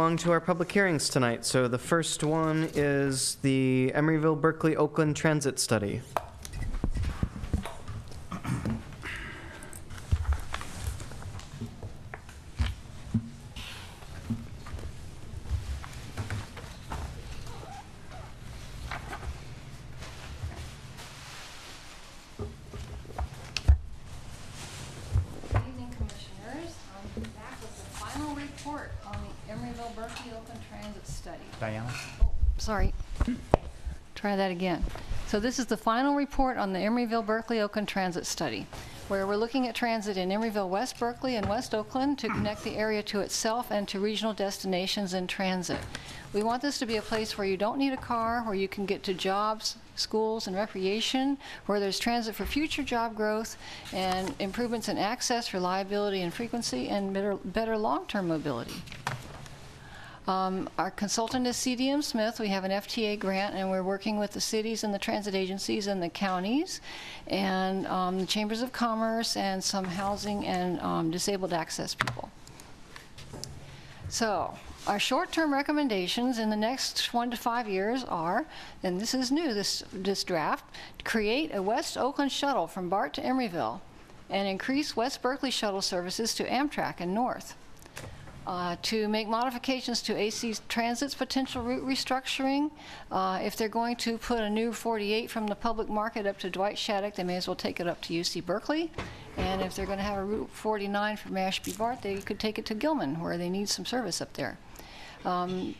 along to our public hearings tonight. So the first one is the Emeryville-Berkeley-Oakland Transit Study. Emeryville-Berkeley-Oakland Transit Study. Diana? Oh, sorry. Try that again. So this is the final report on the Emeryville-Berkeley-Oakland Transit Study, where we're looking at transit in Emeryville, West Berkeley, and West Oakland to connect the area to itself and to regional destinations in transit. We want this to be a place where you don't need a car, where you can get to jobs, schools, and recreation, where there's transit for future job growth and improvements in access, reliability, and frequency, and better long-term mobility. Our consultant is CDM Smith. We have an FTA grant, and we're working with the cities and the transit agencies and the counties and the chambers of commerce and some housing and disabled access people. So our short-term recommendations in the next 1 to 5 years are, and this is new, this draft, create a West Oakland shuttle from BART to Emeryville and increase West Berkeley shuttle services to Amtrak and North. To make modifications to AC Transit's potential route restructuring. If they're going to put a new 48 from the public market up to Dwight Shattuck, they may as well take it up to UC Berkeley. And if they're going to have a Route 49 from Ashby BART, they could take it to Gilman, where they need some service up there.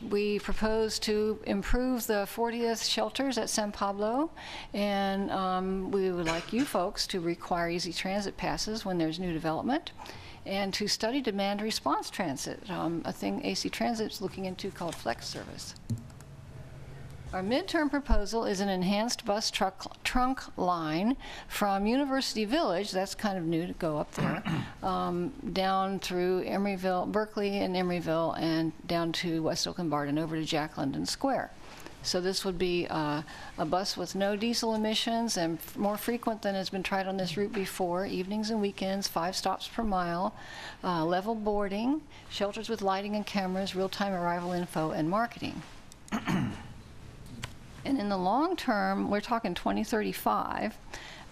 We propose to improve the 40th shelters at San Pablo, and we would like you folks to require easy transit passes when there's new development, and to study demand response transit, a thing AC Transit's looking into called flex service. Our midterm proposal is an enhanced bus trunk line from University Village, that's kind of new to go up there, down through Emeryville, Berkeley and Emeryville, and down to West Oakland BART and over to Jack London Square. So this would be a bus with no diesel emissions and more frequent than has been tried on this route before, evenings and weekends, 5 stops per mile, level boarding, shelters with lighting and cameras, real-time arrival info, and marketing. And in the long term, we're talking 2035,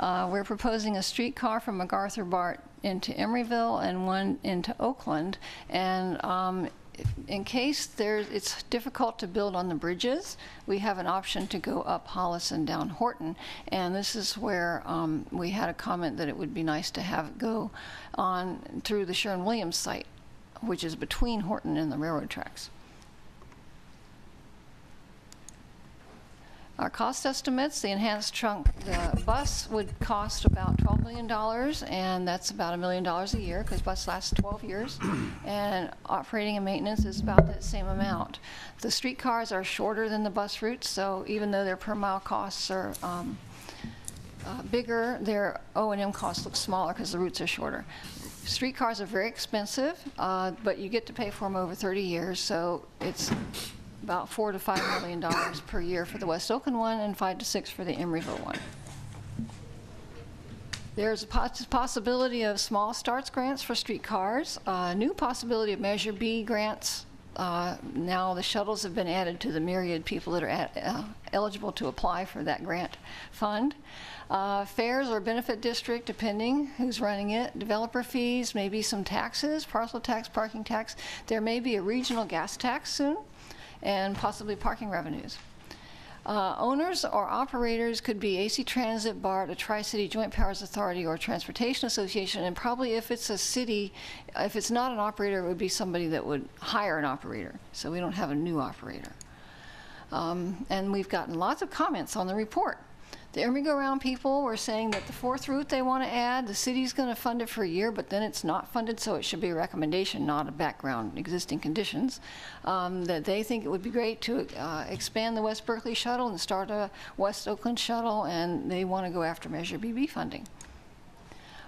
we're proposing a streetcar from MacArthur BART into Emeryville and one into Oakland. And in case it's difficult to build on the bridges, we have an option to go up Hollis and down Horton. And this is where we had a comment that it would be nice to have it go on through the Sherwin-Williams site, which is between Horton and the railroad tracks. Our cost estimates, the enhanced trunk, the bus would cost about $12 million, and that's about $1 million a year because bus lasts 12 years, and operating and maintenance is about that same amount. The streetcars are shorter than the bus routes, so even though their per mile costs are bigger, their O&M costs look smaller because the routes are shorter. Streetcars are very expensive, but you get to pay for them over 30 years, so it's about $4 to $5 million per year for the West Oakland one and 5 to 6 for the Emeryville one. There's a possibility of small starts grants for streetcars, new possibility of Measure B grants. Now the shuttles have been added to the myriad people that are eligible to apply for that grant fund. Fares or benefit district, depending who's running it. Developer fees, maybe some taxes, parcel tax, parking tax. There may be a regional gas tax soon, and possibly parking revenues. Owners or operators could be AC Transit, BART, a Tri-City Joint Powers Authority, or Transportation Association, and probably if it's a city, if it's not an operator, it would be somebody that would hire an operator, so we don't have a new operator. And we've gotten lots of comments on the report. The Emery-Go-Round people were saying that the 4th route they want to add, the city's going to fund it for a year, but then it's not funded, so it should be a recommendation, not a background existing conditions. That they think it would be great to expand the West Berkeley shuttle and start a West Oakland shuttle, and they want to go after Measure BB funding.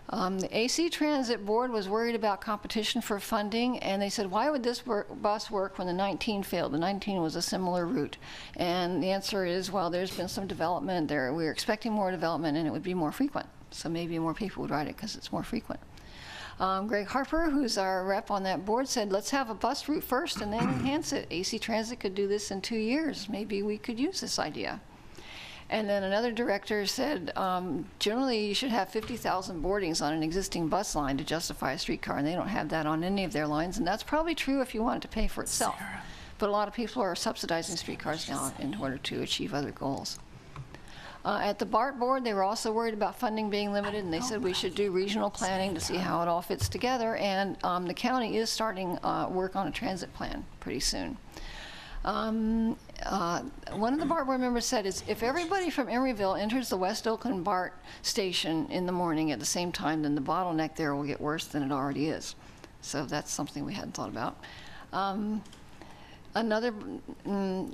The AC Transit Board was worried about competition for funding, and they said, why would this bus work when the 19 failed? The 19 was a similar route. And the answer is, well, there's been some development there. We're expecting more development, and it would be more frequent. So maybe more people would ride it because it's more frequent. Greg Harper, who's our rep on that board, said, let's have a bus route first and then enhance it. AC Transit could do this in 2 years. Maybe we could use this idea. And then another director said, generally you should have 50,000 boardings on an existing bus line to justify a streetcar, and they don't have that on any of their lines, and that's probably true if you want it to pay for itself. But a lot of people are subsidizing streetcars now in order to achieve other goals. At the BART board, they were also worried about funding being limited, and they said we should do regional planning to see how it all fits together, and the county is starting work on a transit plan pretty soon. One of the BART board members said, if everybody from Emeryville enters the West Oakland BART station in the morning at the same time, then the bottleneck there will get worse than it already is. So that's something we hadn't thought about. Another,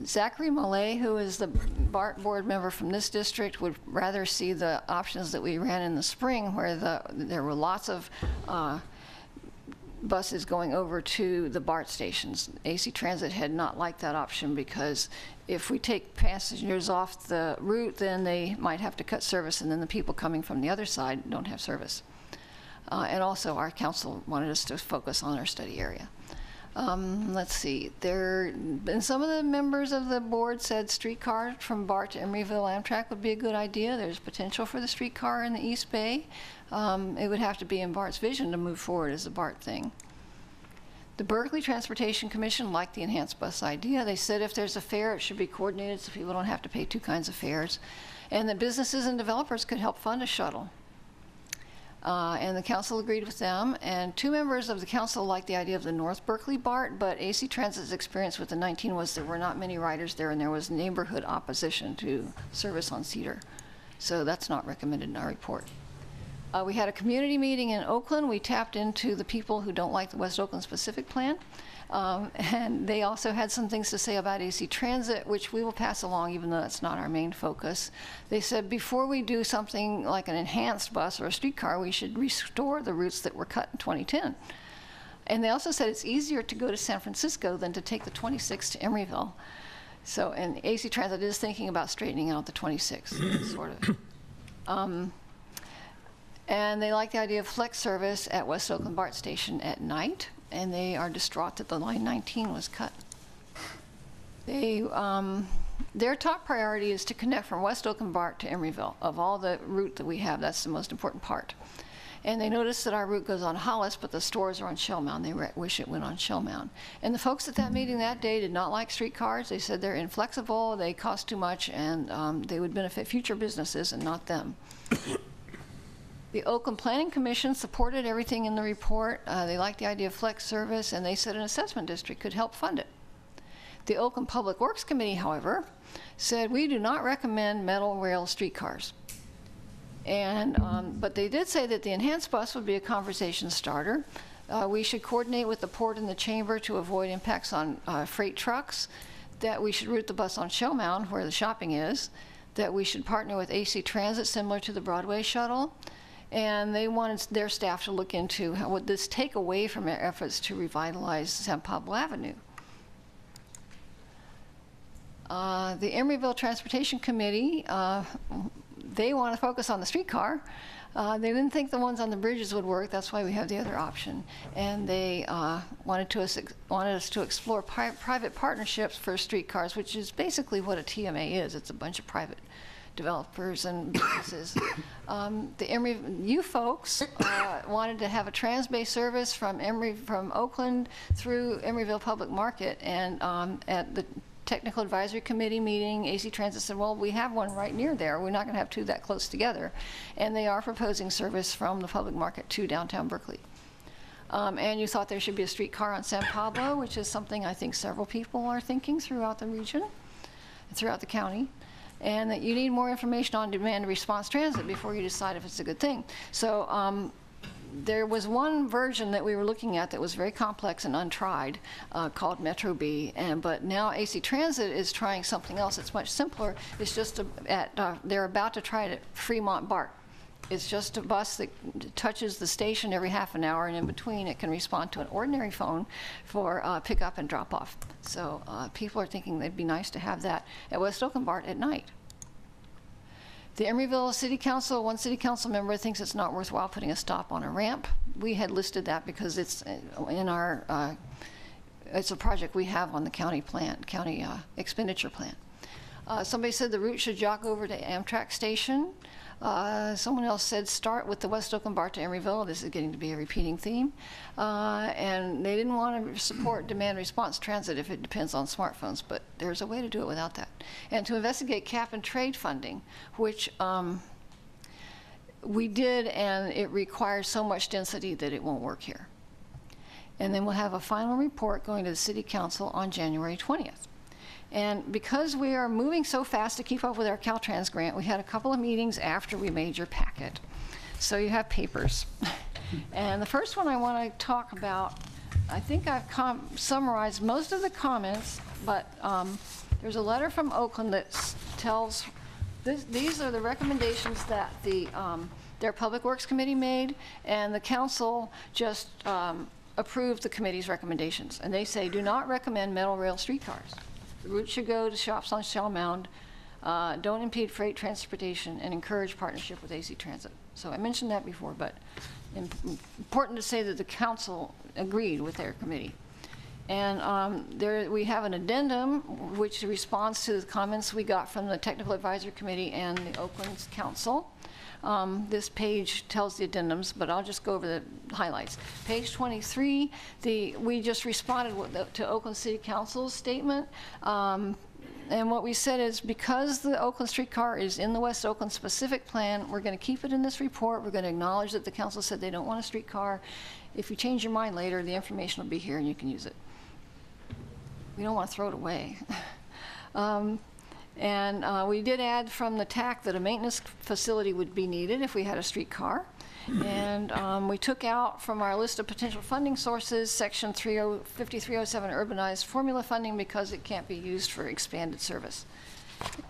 Zachary Millay, who is the BART board member from this district, would rather see the options that we ran in the spring, where there were lots of buses going over to the BART stations. AC Transit had not liked that option because if we take passengers off the route, then they might have to cut service, and then the people coming from the other side don't have service. And also, our council wanted us to focus on our study area. Let's see, and some of the members of the board said streetcar from BART to Emeryville Amtrak would be a good idea. There's potential for the streetcar in the East Bay. It would have to be in BART's vision to move forward as a BART thing. The Berkeley Transportation Commission liked the enhanced bus idea. They said if there's a fare, it should be coordinated so people don't have to pay two kinds of fares, and that businesses and developers could help fund a shuttle. And the council agreed with them, and 2 members of the council liked the idea of the North Berkeley BART, but AC Transit's experience with the 19 was there were not many riders there, and there was neighborhood opposition to service on Cedar. So that's not recommended in our report. We had a community meeting in Oakland. We tapped into the people who don't like the West Oakland specific plan. And they also had some things to say about AC Transit, which we will pass along even though that's not our main focus. They said before we do something like an enhanced bus or a streetcar, we should restore the routes that were cut in 2010. And they also said it's easier to go to San Francisco than to take the 26 to Emeryville. So, and AC Transit is thinking about straightening out the 26, sort of. And they like the idea of flex service at West Oakland BART station at night, and they are distraught that the line 19 was cut. Their top priority is to connect from West Oakland BART to Emeryville. Of all the route that we have, that's the most important part. And they noticed that our route goes on Hollis, but the stores are on Shell Mound. They wish it went on Shell Mound. And the folks at that meeting that day did not like streetcars. They said they're inflexible, they cost too much, and they would benefit future businesses and not them. The Oakland Planning Commission supported everything in the report. They liked the idea of flex service, and they said an assessment district could help fund it. The Oakland Public Works Committee, however, said we do not recommend metal rail streetcars. And, but they did say that the enhanced bus would be a conversation starter. We should coordinate with the port and the chamber to avoid impacts on freight trucks, that we should route the bus on Shell Mound, where the shopping is, that we should partner with AC Transit, similar to the Broadway shuttle, and they wanted their staff to look into how would this take away from their efforts to revitalize San Pablo Avenue. The Emeryville Transportation Committee, they want to focus on the streetcar. They didn't think the ones on the bridges would work. That's why we have the other option. And they wanted us to explore private partnerships for streetcars, which is basically what a TMA is. It's a bunch of private developers and businesses. You folks wanted to have a trans-based service from Oakland through Emeryville Public Market, and at the Technical Advisory Committee meeting, AC Transit said, well, we have one right near there. We're not going to have two that close together. And they are proposing service from the public market to downtown Berkeley. And you thought there should be a streetcar on San Pablo, which is something I think several people are thinking throughout the region, throughout the county. And that you need more information on demand response transit before you decide if it's a good thing. So there was one version that we were looking at that was very complex and untried, called Metro B, but now AC Transit is trying something else that's much simpler. It's just they're about to try it at Fremont BART. It's just a bus that touches the station every half an hour, and in between it can respond to an ordinary phone for pickup and drop off. So people are thinking it'd be nice to have that at West Oakland BART at night. The Emeryville City Council, one city council member thinks it's not worthwhile putting a stop on a ramp. We had listed that because it's in our, it's a project we have on the county plan, county expenditure plan. Somebody said the route should jog over to Amtrak station. Someone else said start with the West Oakland BART to Emeryville. This is getting to be a repeating theme. And they didn't want to support demand response transit if it depends on smartphones, but there's a way to do it without that. And to investigate cap and trade funding, which we did, and it requires so much density that it won't work here. And then we'll have a final report going to the City Council on January 20th. And because we are moving so fast to keep up with our Caltrans grant, we had a couple of meetings after we made your packet. So you have papers. And the first one I want to talk about, I think I've summarized most of the comments, but there's a letter from Oakland that tells, these are the recommendations that their Public Works Committee made, and the council just approved the committee's recommendations. And they say, do not recommend metal rail streetcars. The route should go to shops on Shell Mound, don't impede freight transportation, and encourage partnership with AC Transit. So I mentioned that before, but important to say that the council agreed with their committee. And we have an addendum which responds to the comments we got from the Technical Advisory Committee and the Oakland Council. This page tells the addendums, but I'll just go over the highlights. Page 23, we just responded to Oakland City Council's statement. And what we said is, because the Oakland streetcar is in the West Oakland specific plan, we're going to keep it in this report. We're going to acknowledge that the council said they don't want a streetcar. If you change your mind later, the information will be here and you can use it. We don't want to throw it away. And we did add from the TAC that a maintenance facility would be needed if we had a streetcar. And we took out from our list of potential funding sources section 5307 urbanized formula funding because it can't be used for expanded service.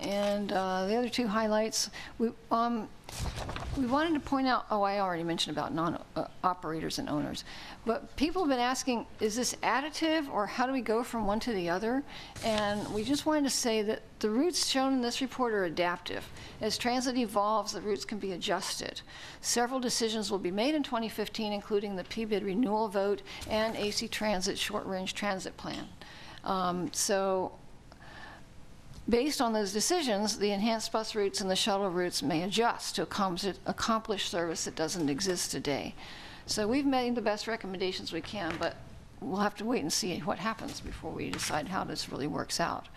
And the other two highlights, we wanted to point out, I already mentioned about non-operators and owners, but people have been asking, is this additive or how do we go from one to the other? And we just wanted to say that the routes shown in this report are adaptive. As transit evolves, the routes can be adjusted. Several decisions will be made in 2015, including the PBID renewal vote and AC Transit short-range transit plan. Based on those decisions, the enhanced bus routes and the shuttle routes may adjust to accomplish service that doesn't exist today. So we've made the best recommendations we can, but we'll have to wait and see what happens before we decide how this really works out.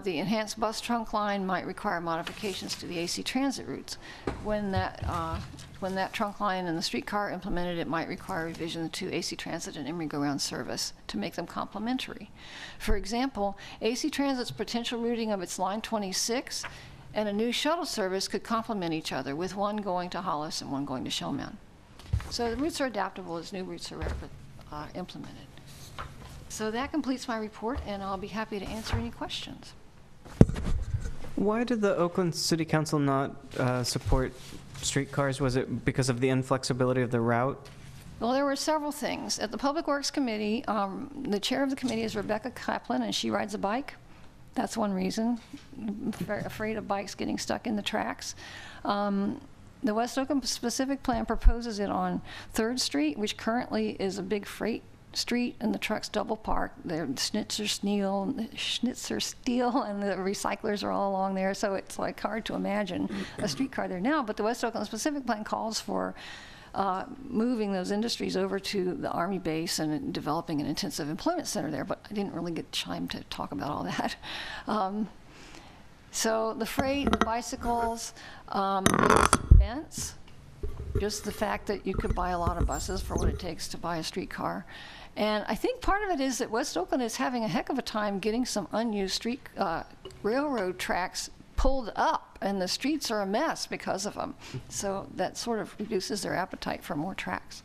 The enhanced bus trunk line might require modifications to the AC Transit routes. When that trunk line and the streetcar are implemented, it might require revision to AC Transit and Emery go-round service to make them complementary. For example, AC Transit's potential routing of its line 26 and a new shuttle service could complement each other, with one going to Hollis and one going to Shellman. So the routes are adaptable as new routes are implemented. So that completes my report, and I'll be happy to answer any questions. Why did the Oakland City Council not support streetcars? Was it because of the inflexibility of the route? Well, there were several things. At the Public Works Committee, the chair of the committee is Rebecca Kaplan, and she rides a bike. That's one reason. Very afraid of bikes getting stuck in the tracks. The West Oakland specific plan proposes it on 3rd Street, which currently is a big freight street, and the trucks double park. They're Schnitzer Steel, and the recyclers are all along there, so it's like hard to imagine a streetcar there now. But the West Oakland specific plan calls for moving those industries over to the Army base and developing an intensive employment center there, but I didn't really get time to talk about all that. So the freight, the bicycles, events, just the fact that you could buy a lot of buses for what it takes to buy a streetcar. And I think part of it is that West Oakland is having a heck of a time getting some unused railroad tracks pulled up, and the streets are a mess because of them. So that sort of reduces their appetite for more tracks.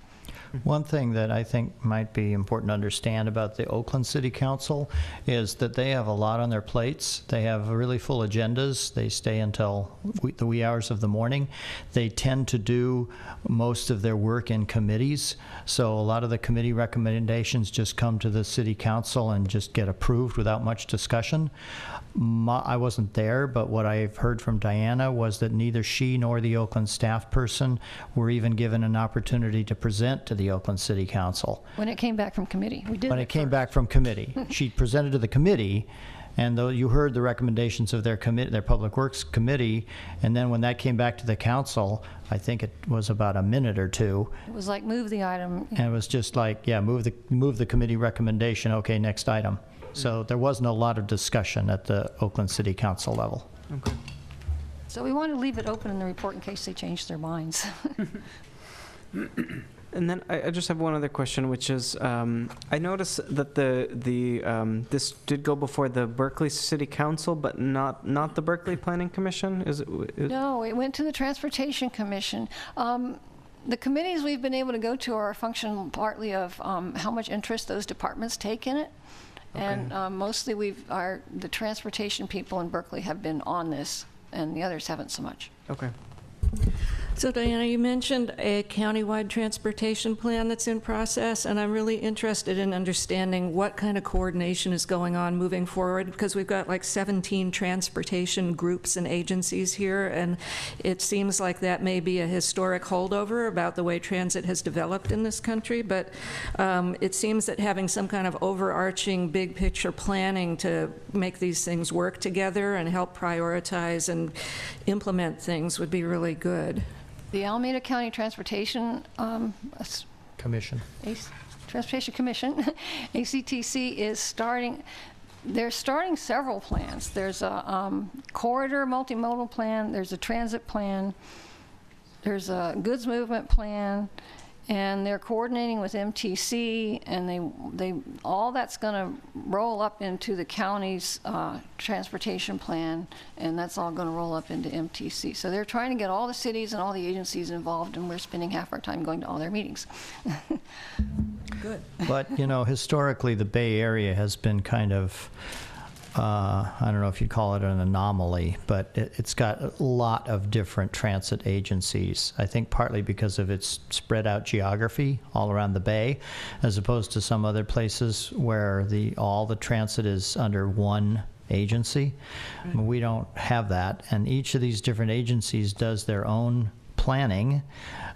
One thing that I think might be important to understand about the Oakland City Council is that they have a lot on their plates. They have really full agendas. They stay until the wee hours of the morning. They tend to do most of their work in committees. So a lot of the committee recommendations just come to the City Council and just get approved without much discussion. I wasn't there, but what I've heard from Diana was that neither she nor the Oakland staff person were even given an opportunity to present to the Oakland City Council. When it came back from committee, we did. When it came back from committee. She presented to the committee, and though you heard the recommendations of their Public Works Committee, and then when that came back to the council, I think it was about a minute or two. It was like, move the item. And it was just like, yeah, move the committee recommendation, okay, next item. So there wasn't a lot of discussion at the Oakland City Council level. Okay. So we want to leave it open in the report in case they change their minds. And then I just have one other question, which is, I noticed that this did go before the Berkeley City Council, but not the Berkeley Planning Commission. No, it went to the Transportation Commission. The committees we've been able to go to are a function partly of how much interest those departments take in it. Okay. And mostly the transportation people in Berkeley have been on this, and the others haven't so much. Okay. So Diana, you mentioned a countywide transportation plan that's in process, and I'm really interested in understanding what kind of coordination is going on moving forward, because we've got like 17 transportation groups and agencies here, and it seems like that may be a historic holdover about the way transit has developed in this country, but it seems that having some kind of overarching big picture planning to make these things work together and help prioritize and implement things would be really good. The Alameda County Transportation Commission. Transportation Commission, ACTC, is starting. They're starting several plans. There's a corridor multimodal plan. There's a transit plan. There's a goods movement plan, and they're coordinating with MTC, and they all that's going to roll up into the county's transportation plan, and that's all going to roll up into MTC. So they're trying to get all the cities and all the agencies involved, and we're spending half our time going to all their meetings. Good. But, you know, historically, the Bay Area has been kind of, I don't know if you'd call it an anomaly, but it's got a lot of different transit agencies. I think partly because of its spread out geography all around the Bay, as opposed to some other places where all the transit is under one agency. Right. We don't have that, and each of these different agencies does their own planning.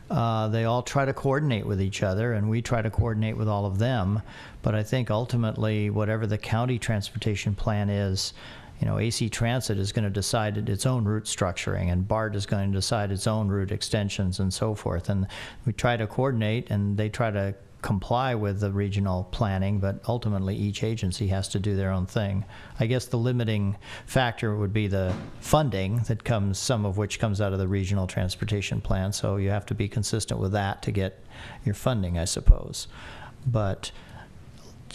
They all try to coordinate with each other, and we try to coordinate with all of them. But I think ultimately, whatever the county transportation plan is, you know, AC Transit is going to decide its own route structuring, and BART is going to decide its own route extensions and so forth. And we try to coordinate, and they try to comply with the regional planning, but ultimately each agency has to do their own thing. I guess the limiting factor would be the funding that comes, some of which comes out of the regional transportation plan, so you have to be consistent with that to get your funding, I suppose. But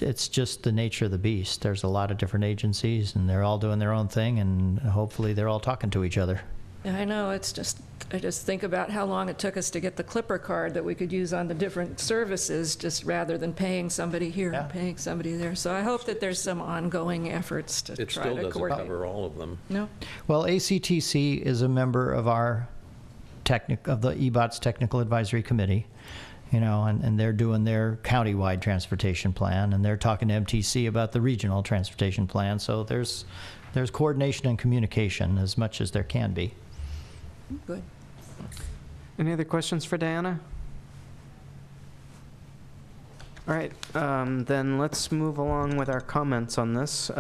it's just the nature of the beast. There's a lot of different agencies, and they're all doing their own thing, and hopefully they're all talking to each other. Yeah, I know. It's just, I just think about how long it took us to get the Clipper card that we could use on the different services, just rather than paying somebody here and paying somebody there. So I hope that there's some ongoing efforts to try to coordinate. It still doesn't cover all of them. No? Well, ACTC is a member of our of the EBOTS Technical Advisory Committee, you know, and they're doing their countywide transportation plan, and they're talking to MTC about the regional transportation plan. So there's coordination and communication as much as there can be. Good. Any other questions for Diana? All right, then let's move along with our comments on this.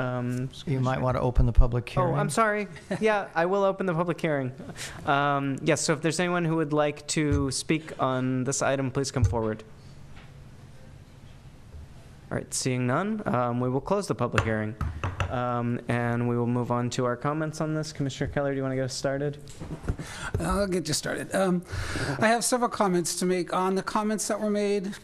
You might want to open the public hearing. Oh, I'm sorry. Yeah, I will open the public hearing. Yes, so if there's anyone who would like to speak on this item, please come forward. All right, seeing none, we will close the public hearing. And we will move on to our comments on this. Commissioner Keller, do you want to get us started? I'll get you started. I have several comments to make on the comments that were made.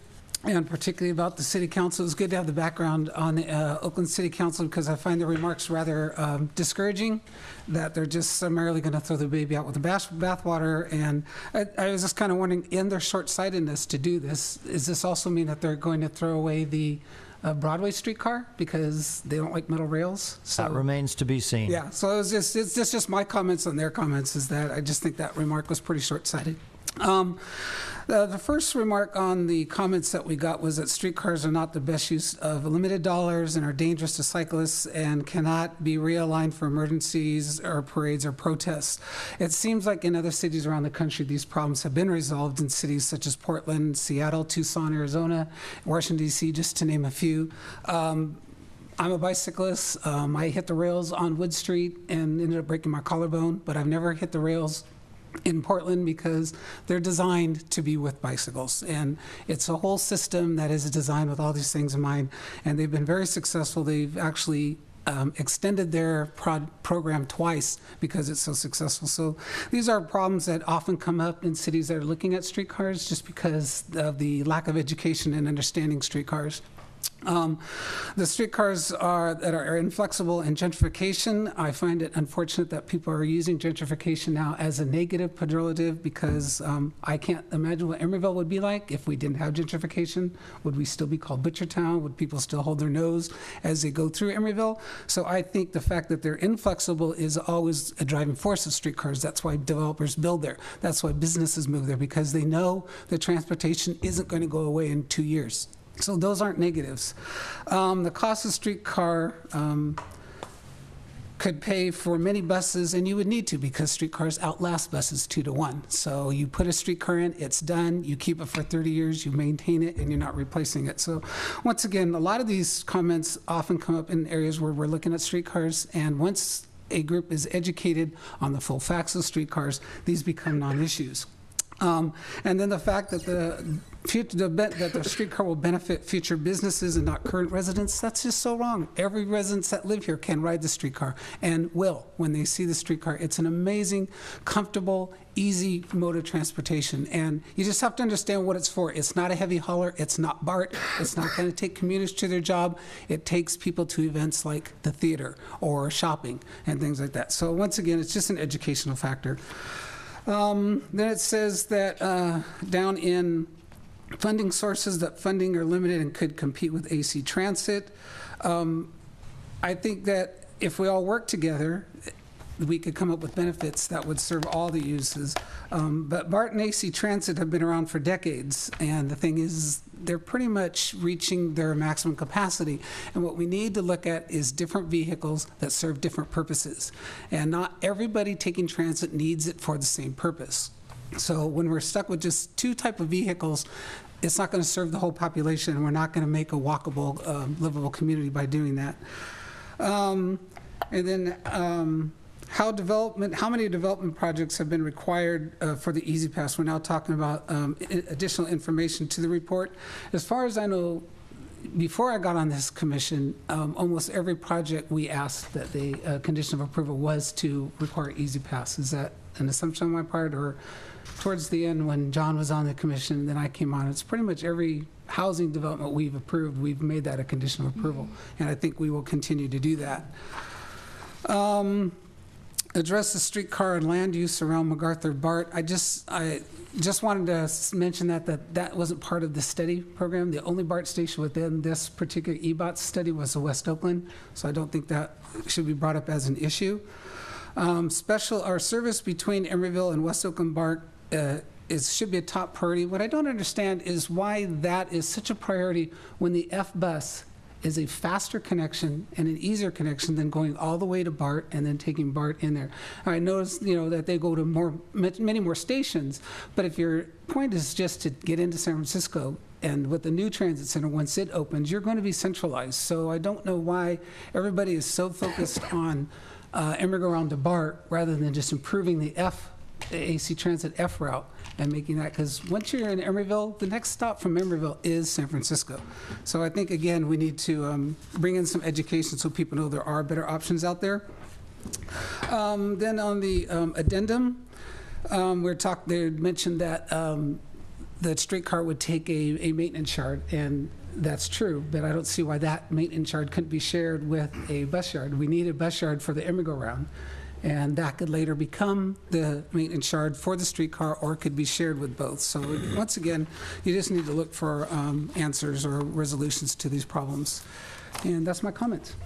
and particularly about the city council. It's good to have the background on the Oakland City Council, because I find the remarks rather discouraging, that they're just summarily going to throw the baby out with the bathwater. And I was just kind of wondering, in their short-sightedness to do this, does this also mean that they're going to throw away the Broadway streetcar because they don't like metal rails? So That remains to be seen. yeah, so it's just my comments on their comments, is that I just think that remark was pretty short-sighted. The first remark on the comments that we got was that streetcars are not the best use of limited dollars and are dangerous to cyclists and cannot be realigned for emergencies or parades or protests. It seems like in other cities around the country, these problems have been resolved in cities such as Portland, Seattle, Tucson, Arizona, Washington, D.C., just to name a few. I'm a bicyclist. I hit the rails on Wood Street and ended up breaking my collarbone, but I've never hit the rails in Portland because they're designed to be with bicycles. And it's a whole system that is designed with all these things in mind. And they've been very successful. They've actually extended their program twice because it's so successful. So these are problems that often come up in cities that are looking at streetcars, just because of the lack of education and understanding streetcars. The streetcars that are inflexible, and gentrification. I find it unfortunate that people are using gentrification now as a negative pejorative, because I can't imagine what Emeryville would be like if we didn't have gentrification. Would we still be called Butchertown? Would people still hold their nose as they go through Emeryville? So I think the fact that they're inflexible is always a driving force of streetcars. That's why developers build there. That's why businesses move there, because they know that transportation isn't going to go away in 2 years. So those aren't negatives. The cost of streetcar could pay for many buses, and you would need to, because streetcars outlast buses 2 to 1. So you put a streetcar in, it's done, you keep it for 30 years, you maintain it, and you're not replacing it. So once again, a lot of these comments often come up in areas where we're looking at streetcars, and once a group is educated on the full facts of streetcars, these become non-issues. And then the fact that the streetcar will benefit future businesses and not current residents, that's just so wrong. Every resident that live here can ride the streetcar, and will when they see the streetcar. It's an amazing, comfortable, easy mode of transportation, and you just have to understand what it's for. It's not a heavy hauler. It's not BART. It's not going to take commuters to their job. It takes people to events like the theater or shopping and things like that. So once again, it's just an educational factor. Then it says that down in funding sources, that funding are limited and could compete with AC Transit. I think that if we all work together, we could come up with benefits that would serve all the uses. But BART and AC Transit have been around for decades, and the thing is, they're pretty much reaching their maximum capacity. And what we need to look at is different vehicles that serve different purposes. And not everybody taking transit needs it for the same purpose. So when we're stuck with just 2 types of vehicles, it's not going to serve the whole population, and we're not going to make a walkable, livable community by doing that. And then how many development projects have been required for the Easy Pass? We're now talking about additional information to the report. As far as I know, before I got on this commission, almost every project we asked that the condition of approval was to require Easy Pass. Is that an assumption on my part, or towards the end when John was on the commission, then I came on? It's pretty much every housing development we've approved, we've made that a condition of approval, and I think we will continue to do that. Address the streetcar and land use around MacArthur BART. I just wanted to mention that wasn't part of the study program. The only BART station within this particular EBOTS study was the West Oakland, so I don't think that should be brought up as an issue. Our service between Emeryville and West Oakland BART should be a top priority. What I don't understand is why that is such a priority when the F-bus is a faster connection and an easier connection than going all the way to BART and then taking BART in there. I noticed, that they go to many more stations, but if your point is just to get into San Francisco, and with the new transit center, once it opens, you're going to be centralized. So I don't know why everybody is so focused on Emeryville around to BART rather than just improving the AC Transit F route and making that, because once you're in Emeryville, the next stop from Emeryville is San Francisco. So I think, again, we need to bring in some education so people know there are better options out there. Then on the addendum, they mentioned that the streetcar would take a maintenance yard, and that's true, but I don't see why that maintenance yard couldn't be shared with a bus yard. We need a bus yard for the Emeryville-round, and that could later become the maintenance yard for the streetcar, or could be shared with both. So once again, you just need to look for answers or resolutions to these problems. And that's my comments.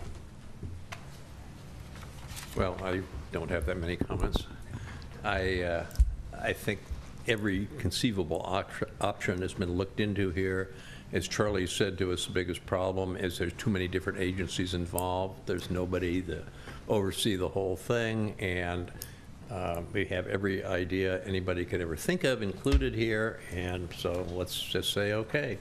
Well, I don't have that many comments. I think every conceivable option has been looked into here. As Charlie said to us, the biggest problem is there's too many different agencies involved. There's nobody to oversee the whole thing, and we have every idea anybody could ever think of included here, and so let's just say okay.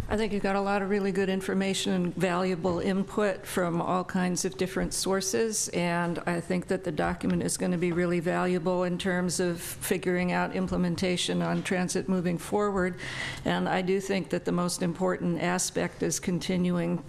I think you've got a lot of really good information and valuable input from all kinds of different sources, and I think that the document is going to be really valuable in terms of figuring out implementation on transit moving forward. And I do think that the most important aspect is continuing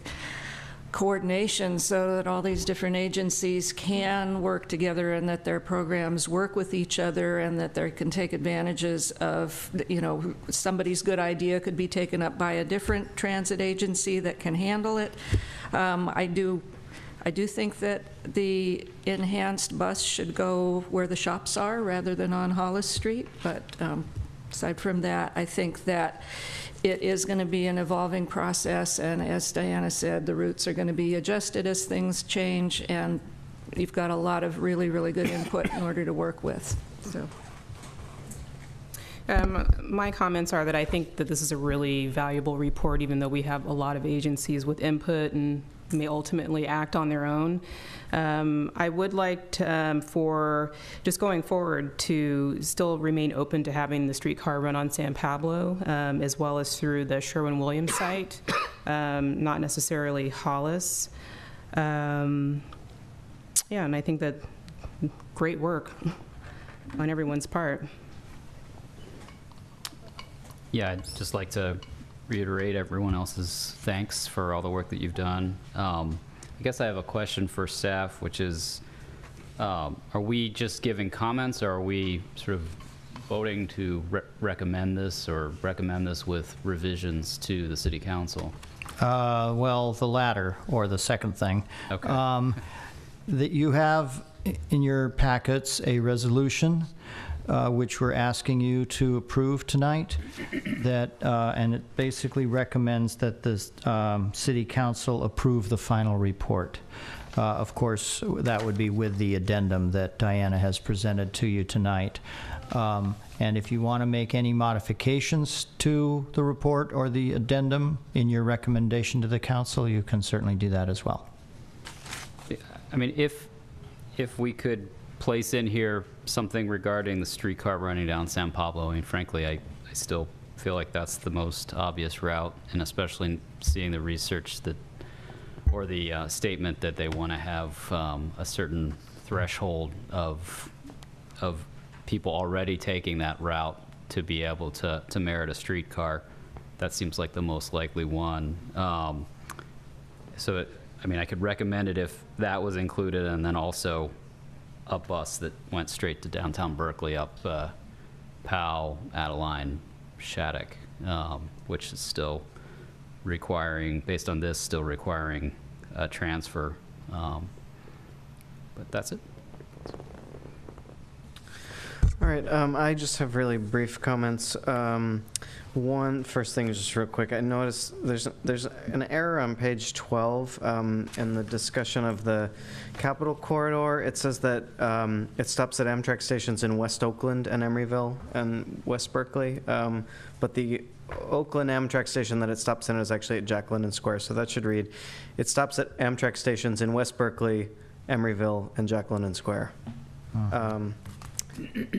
coordination so that all these different agencies can work together and that their programs work with each other and that they can take advantages of, you know, somebody's good idea could be taken up by a different transit agency that can handle it. I do think that the enhanced bus should go where the shops are rather than on Hollis Street, but aside from that, I think that it is going to be an evolving process, and as Diana said, the routes are going to be adjusted as things change, and you've got a lot of really, really good input in order to work with. So. My comments are that I think that this is a really valuable report, even though we have a lot of agencies with input and may ultimately act on their own. I would like to, for just going forward, to still remain open to having the streetcar run on San Pablo, as well as through the Sherwin-Williams site, not necessarily Hollis. Yeah, and I think that great work on everyone's part. Yeah, I'd just like to reiterate everyone else's thanks for all the work that you've done. I guess I have a question for staff, which is, are we just giving comments, or are we sort of voting to recommend this, or recommend this with revisions to the city council? Well, the latter, or the second thing. Okay. That you have in your packets a resolution which we're asking you to approve tonight, that, and it basically recommends that the city council approve the final report. Of course, that would be with the addendum that Diana has presented to you tonight. And if you want to make any modifications to the report or the addendum in your recommendation to the council, you can certainly do that as well. I mean, if we could place in here something regarding the streetcar running down San Pablo, I mean, frankly, I still feel like that's the most obvious route, and especially seeing the research that, or the statement that they want to have a certain threshold of people already taking that route to be able to merit a streetcar. That seems like the most likely one. So, I mean, I could recommend it if that was included, and then also a bus that went straight to downtown Berkeley up Powell, Adeline, Shattuck, which is still requiring, based on this, still requiring a transfer. But that's it. All right, I just have really brief comments. First thing is just real quick. I noticed there's an error on page 12 in the discussion of the Capitol Corridor. It says that it stops at Amtrak stations in West Oakland and Emeryville and West Berkeley, but the Oakland Amtrak station that it stops in is actually at Jack London Square. So that should read, it stops at Amtrak stations in West Berkeley, Emeryville, and Jack London Square.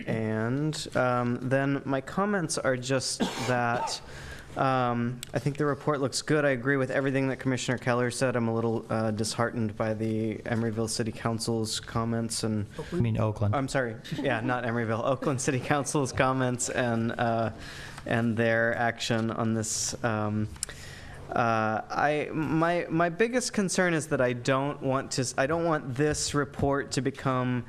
And then my comments are just that I think the report looks good. I agree with everything that Commissioner Keller said. I'm a little disheartened by the Emeryville City Council's comments and... I mean Oakland. I'm sorry. Yeah, not Emeryville. Oakland City Council's comments and their action on this. My biggest concern is that I don't want this report to become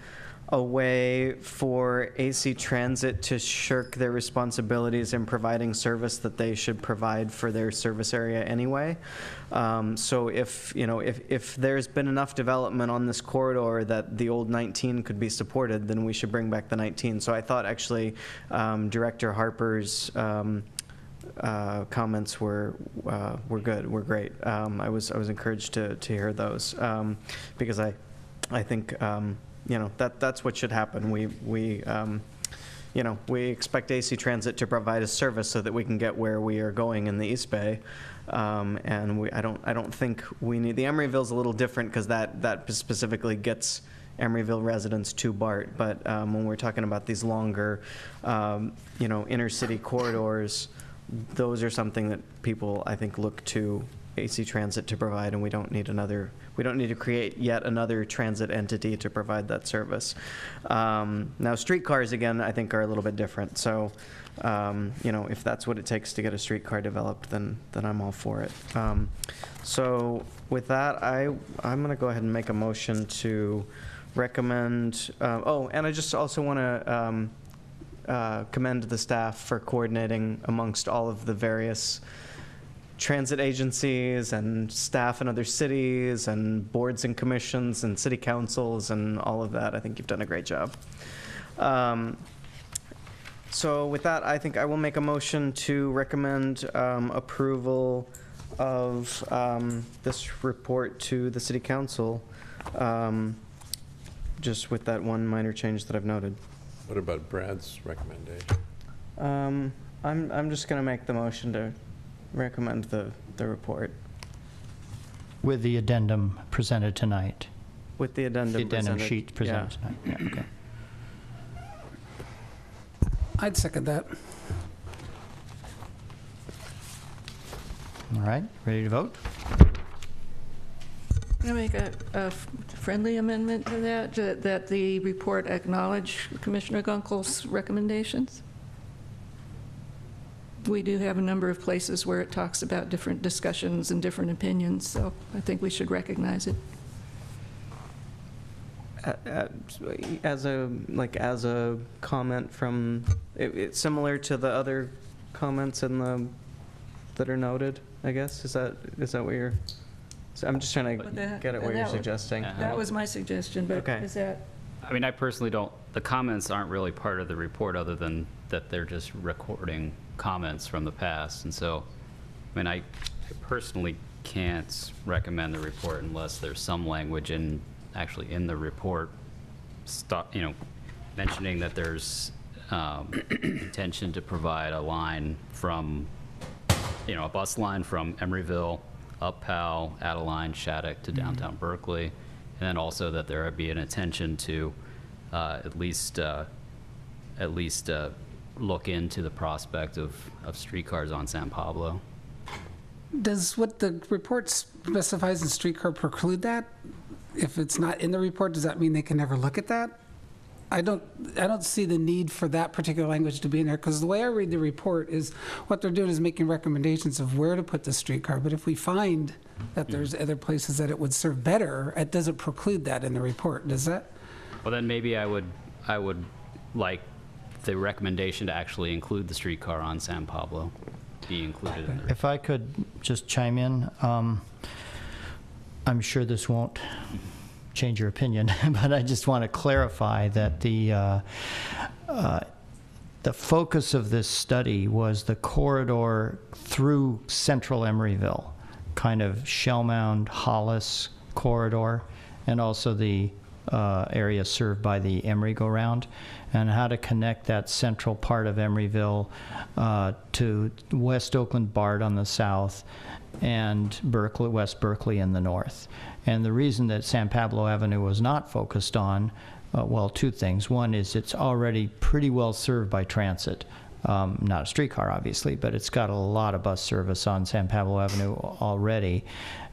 a way for AC Transit to shirk their responsibilities in providing service that they should provide for their service area anyway. So if, you know, if there's been enough development on this corridor that the old 19 could be supported, then we should bring back the 19. So I thought actually Director Harper's comments were good, were great. I was encouraged to hear those because I think you know, that's what should happen. You know, we expect AC Transit to provide a service so that we can get where we are going in the East Bay. And I don't think we need, the Emeryville's a little different because that specifically gets Emeryville residents to BART. But when we're talking about these longer, you know, inner city corridors, those are something that people, I think, look to AC Transit to provide, and we don't need to create yet another transit entity to provide that service. Now, streetcars, again, I think are a little bit different. So, you know, if that's what it takes to get a streetcar developed, then I'm all for it. So with that, I'm going to go ahead and make a motion to recommend, oh, and I just also want to commend the staff for coordinating amongst all of the various transit agencies and staff in other cities and boards and commissions and city councils and all of that. I think you've done a great job. So with that, I think I will make a motion to recommend approval of this report to the city council, just with that one minor change that I've noted. What about Brad's recommendation? I'm just going to make the motion to recommend the report. With the addendum presented tonight. With the addendum The addendum presented. sheet presented tonight. Yeah, okay. I'd second that. All right, ready to vote? Can I make a friendly amendment to that, that the report acknowledge Commissioner Gunkel's recommendations? We do have a number of places where it talks about different discussions and different opinions, so I think we should recognize it. As a comment from, it's similar to the other comments in that are noted, I guess. Is that what you're? So I'm just trying to get at what you're suggesting. That was my suggestion, but Okay. is that? I mean, I personally don't, the comments aren't really part of the report other than that they're just recording comments from the past. And so, I mean, I personally can't recommend the report unless there's some language actually in the report, you know, mentioning that there's intention to provide a line from, you know, a bus line from Emeryville up Powell, Adeline, Shattuck to downtown Berkeley, and then also that there would be an intention to at least look into the prospect of streetcars on San Pablo. Does what the report specifies in streetcar preclude that? If it's not in the report, does that mean they can never look at that? I don't see the need for that particular language to be in there, because the way I read the report is what they're doing is making recommendations of where to put the streetcar. But if we find that there's other places that it would serve better, it doesn't preclude that in the report, does that? Well, then maybe I would like the recommendation to actually include the streetcar on San Pablo be included in the If I could just chime in, I'm sure this won't change your opinion, but I just want to clarify that the focus of this study was the corridor through central Emeryville, kind of Shellmound, Hollis corridor, and also the area served by the Emery-go-round, and how to connect that central part of Emeryville to West Oakland BART on the south and Berkeley, West Berkeley in the north. And the reason that San Pablo Avenue was not focused on, well, two things. One is it's already pretty well served by transit. Not a streetcar, obviously, but it's got a lot of bus service on San Pablo Avenue already.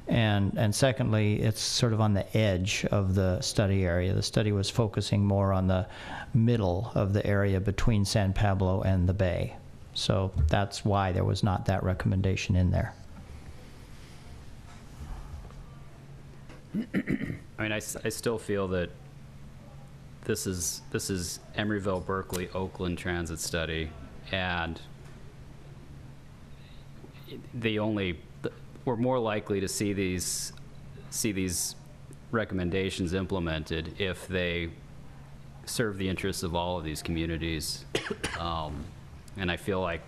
And secondly, it's sort of on the edge of the study area. The study was focusing more on the middle of the area between San Pablo and the bay. So that's why there was not that recommendation in there. I mean, I still feel that this is Emeryville-Berkeley-Oakland transit study, and we're more likely to see these recommendations implemented if they serve the interests of all of these communities. And I feel like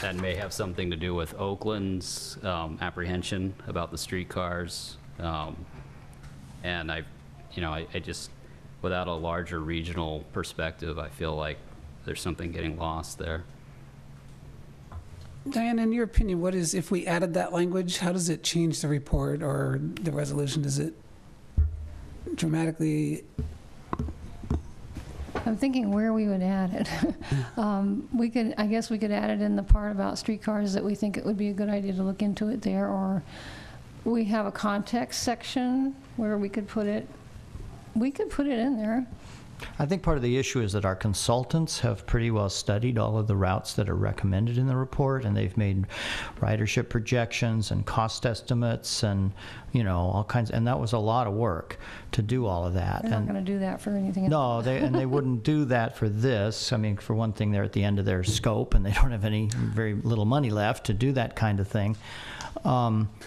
that may have something to do with Oakland's apprehension about the streetcars. And I just, without a larger regional perspective, I feel like there's something getting lost there. Diane, in your opinion, what is, if we added that language, how does it change the report or the resolution? Does it dramatically? I'm thinking where we would add it. I guess we could add it in the part about streetcars that we think it would be a good idea to look into it there, or we have a context section where we could put it. We could put it in there. I think part of the issue is that our consultants have pretty well studied all of the routes that are recommended in the report, and they've made ridership projections and cost estimates and, all kinds, and that was a lot of work to do all of that. They're not going to do that for anything else. No, they wouldn't do that for this. I mean, for one thing, they're at the end of their scope, and they don't have very little money left to do that kind of thing.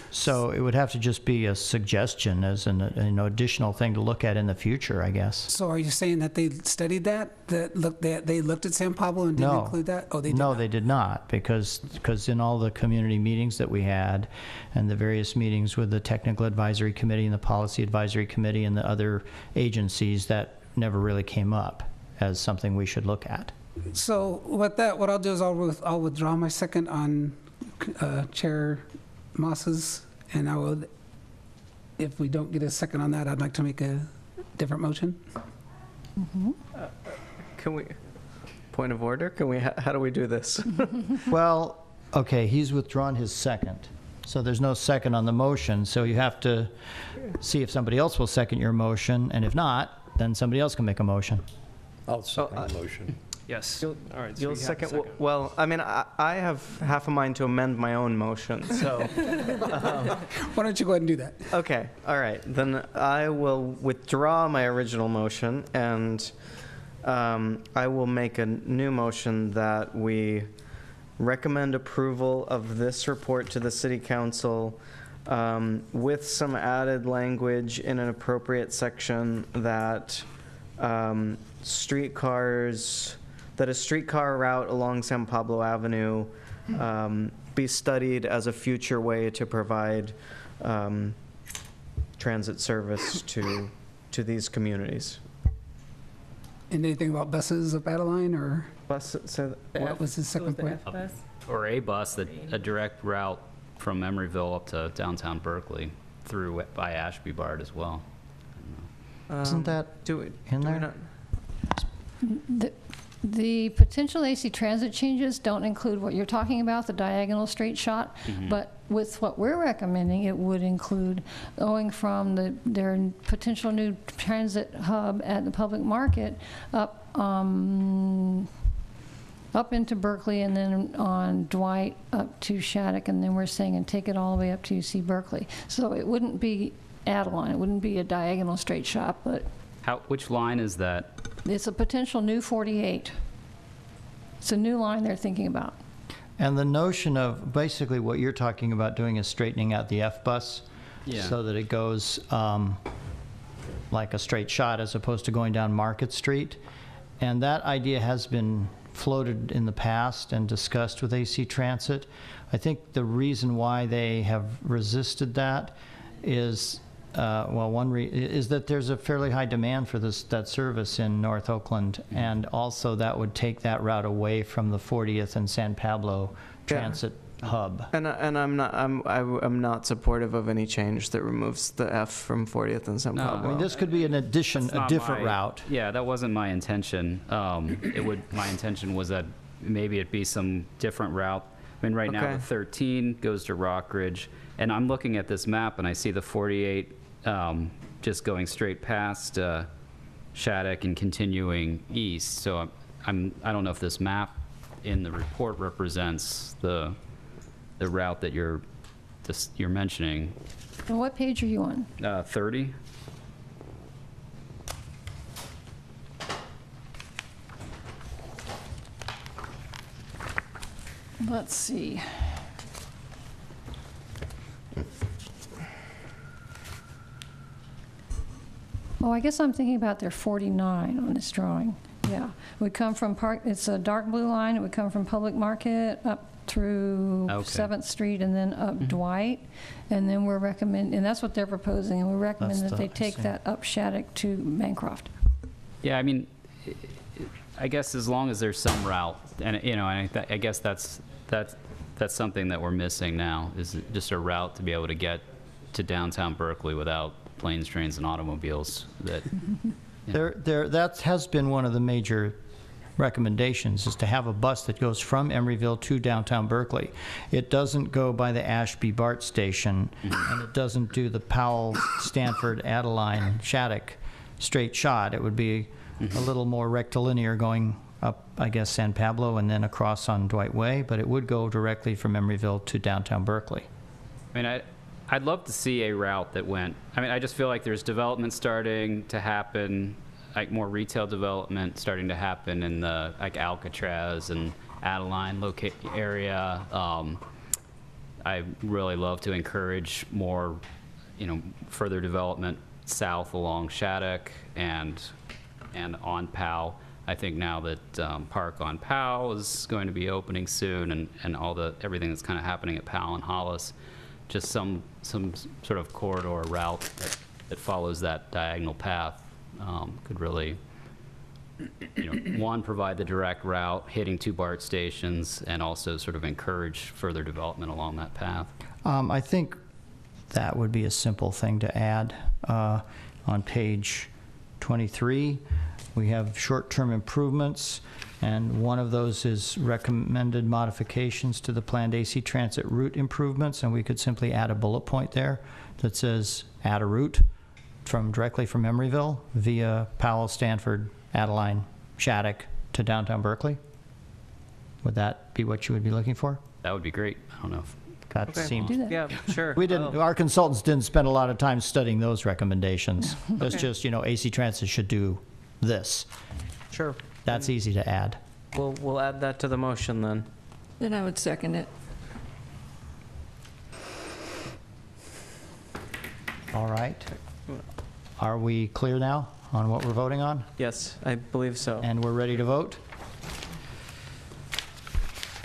So it would have to just be a suggestion as an additional thing to look at in the future, I guess. So are you saying that they studied that? They looked at San Pablo and didn't include that? Oh, they did No, not. they did not, because in all the community meetings that we had and the various meetings with the Technical Advisory Committee and the Policy Advisory Committee and the other agencies, that never really came up as something we should look at. So what I'll do is I'll withdraw my second on Chair Moss's, and I will, if we don't get a second on that, I'd like to make a different motion. Can we, point of order, how do we do this? Well, okay, he's withdrawn his second. So there's no second on the motion, so you have to see if somebody else will second your motion, and if not, then somebody else can make a motion. I'll second the motion. Yes. All right. You'll second. Well, I mean, I have half a mind to amend my own motion, so. Why don't you go ahead and do that? Okay, all right. Then I will withdraw my original motion, and I will make a new motion that we recommend approval of this report to the City Council with some added language in an appropriate section that a streetcar route along San Pablo Avenue be studied as a future way to provide transit service to these communities. And anything about buses of Adeline, or So what was his second point? Or a bus, a direct route from Emeryville up to downtown Berkeley through by Ashby Bard as well. Isn't that in there? The potential AC transit changes don't include what you're talking about, the diagonal straight shot, but with what we're recommending, it would include going from their potential new transit hub at the public market up into Berkeley, and then on Dwight up to Shattuck, and then we're saying, and take it all the way up to UC Berkeley. So it wouldn't be Adeline, it wouldn't be a diagonal straight shot, but Which line is that? it's a potential new 48. It's a new line they're thinking about. And the notion of basically what you're talking about doing is straightening out the F-bus so that it goes like a straight shot as opposed to going down Market Street. And that idea has been floated in the past and discussed with AC Transit. I think the reason why they have resisted that is is that there's a fairly high demand for that service in North Oakland, and also that would take that route away from the 40th and San Pablo transit hub. And I'm not supportive of any change that removes the F from 40th and San Pablo. I mean, this could be an addition, a different route. Yeah, that wasn't my intention. My intention was that maybe it'd be some different route. I mean, right now the 13 goes to Rockridge, and I'm looking at this map and I see the 48 just going straight past Shattuck and continuing east. So I don't know if this map in the report represents the route that you're mentioning. And what page are you on? 30. Let's see. Oh, I guess I'm thinking about their 49 on this drawing. Yeah, it would come from Park, it's a dark blue line, it would come from Public Market up through Okay. 7th Street and then up Dwight. And then we're recommending, and that's what they're proposing, and we recommend That's that they I take see. that up Shattuck to Bancroft. Yeah, I mean, I guess as long as there's some route, and, you know, and I guess that's something that we're missing now, is just a route to be able to get to downtown Berkeley without planes, trains, and automobiles that, That has been one of the major recommendations, is to have a bus that goes from Emeryville to downtown Berkeley. It doesn't go by the Ashby-Bart station, and it doesn't do the Powell, Stanford, Adeline, Shattuck straight shot. It would be a little more rectilinear going up, I guess, San Pablo and then across on Dwight Way, but it would go directly from Emeryville to downtown Berkeley. I mean, I'd love to see a route that went, I mean, I just feel like there's development starting to happen, like more retail development starting to happen in the, like, Alcatraz and Adeline area. I really love to encourage more, you know, further development south along Shattuck and on Powell. I think now that Park on Powell is going to be opening soon, and everything that's kind of happening at Powell and Hollis, just some sort of corridor route that follows that diagonal path could really, you know, one, provide the direct route hitting 2 BART stations, and also sort of encourage further development along that path. I think that would be a simple thing to add. On page 23, we have short-term improvements, and one of those is recommended modifications to the planned AC Transit route improvements, and we could simply add a bullet point there that says add a route directly from Emeryville via Powell, Stanford, Adeline, Shattuck to downtown Berkeley. Would that be what you would be looking for? That would be great. I don't know if That Okay. seemed. Do that. Yeah, sure. We didn't. Oh. Our consultants didn't spend a lot of time studying those recommendations. It's just, you know, AC Transit should do this. Sure. That's easy to add. We'll add that to the motion then. Then I would second it. All right. Are we clear now on what we're voting on? Yes, I believe so. And we're ready to vote?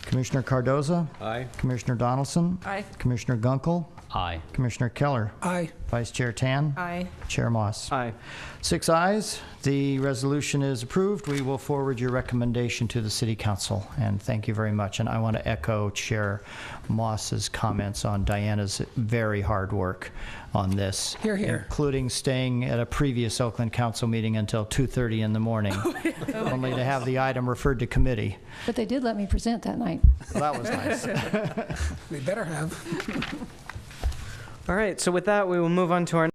Commissioner Cardoza? Aye. Commissioner Donaldson? Aye. Commissioner Gunkel? aye. Commissioner Keller? Aye. Vice Chair Tan? Aye. Chair Moss? Aye. 6 ayes. The resolution is approved. We will forward your recommendation to the City Council, and thank you very much. And I want to echo Chair Moss's comments on Diana's very hard work on this. Hear, hear. Including staying at a previous Oakland Council meeting until 2:30 in the morning, only to have the item referred to committee. But they did let me present that night. Well, that was nice. They better have. All right, so with that, we will move on to our